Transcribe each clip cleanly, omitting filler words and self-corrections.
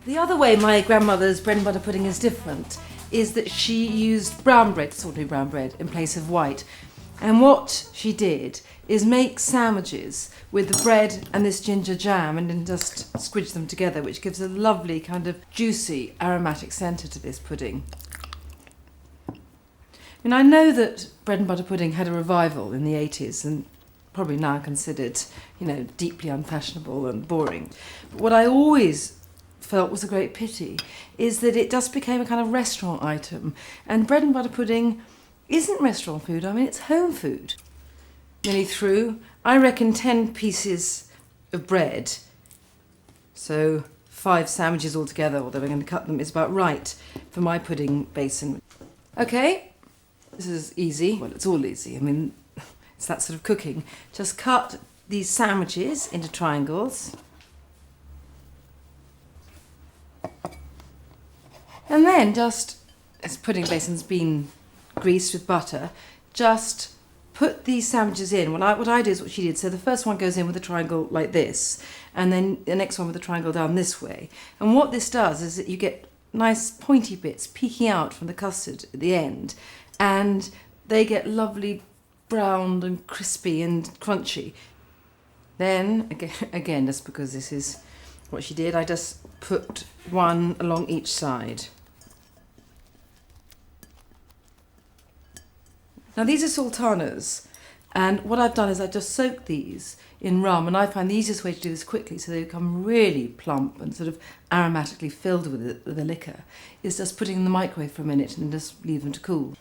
The other way my grandmother's bread and butter pudding is different is that she used brown bread, ordinary brown bread, in place of white. And what she did is make sandwiches with the bread and this ginger jam and then just squidge them together, which gives a lovely kind of juicy aromatic centre to this pudding. I know that bread and butter pudding had a revival in the 80s and probably now considered, deeply unfashionable and boring. But what I always felt was a great pity is that it just became a kind of restaurant item. And bread and butter pudding isn't restaurant food, it's home food. Nearly through. I reckon 10 pieces of bread, so 5 sandwiches altogether, although we're going to cut them, is about right for my pudding basin. Okay, this is easy. Well, it's all easy. It's that sort of cooking. Just cut these sandwiches into triangles. And then just, as pudding basin's been greased with butter, just put these sandwiches in. What I do is what she did. So the first one goes in with a triangle like this, and then the next one with a triangle down this way. And what this does is that you get nice pointy bits peeking out from the custard at the end, and they get lovely browned and crispy and crunchy. Then, again, just because this is what she did, I just put one along each side. Now these are sultanas, and what I've done is I've just soaked these in rum, and I find the easiest way to do this quickly so they become really plump and sort of aromatically filled with the liquor is just putting in the microwave for a minute and just leave them to cool.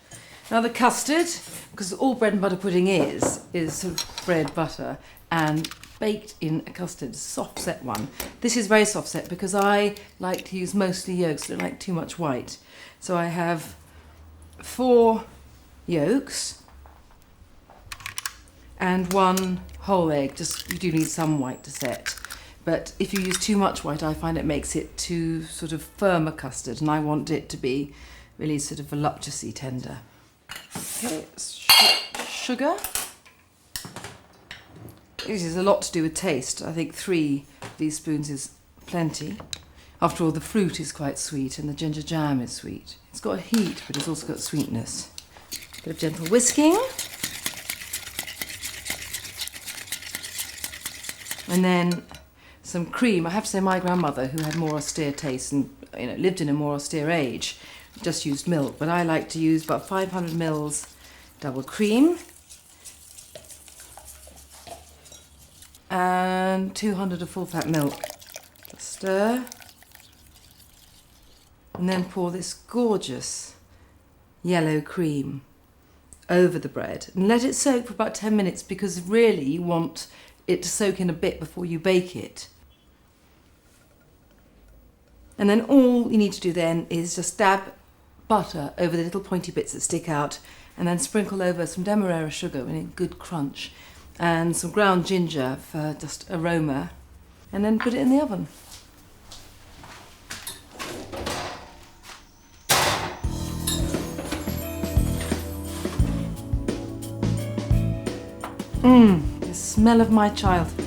Now the custard, because all bread and butter pudding is sort of bread, butter, and baked in a custard, soft set one. This is very soft set because I like to use mostly yolks, I don't like too much white. So I have 4 yolks and 1 whole egg. Just, you do need some white to set, but if you use too much white I find it makes it too sort of firm a custard, and I want it to be really sort of voluptuously tender. Okay, sugar. This is a lot to do with taste. I think 3 of these spoons is plenty. After all, the fruit is quite sweet and the ginger jam is sweet. It's got a heat, but it's also got sweetness. A bit of gentle whisking. And then some cream. I have to say my grandmother, who had more austere tastes and lived in a more austere age, just used milk, but I like to use about 500 mils double cream and 200 of full fat milk. Just stir and then pour this gorgeous yellow cream over the bread and let it soak for about 10 minutes because really you want it to soak in a bit before you bake it. And then all you need to do then is just dab butter over the little pointy bits that stick out and then sprinkle over some demerara sugar in a good crunch and some ground ginger for just aroma, and then put it in the oven. The smell of my childhood.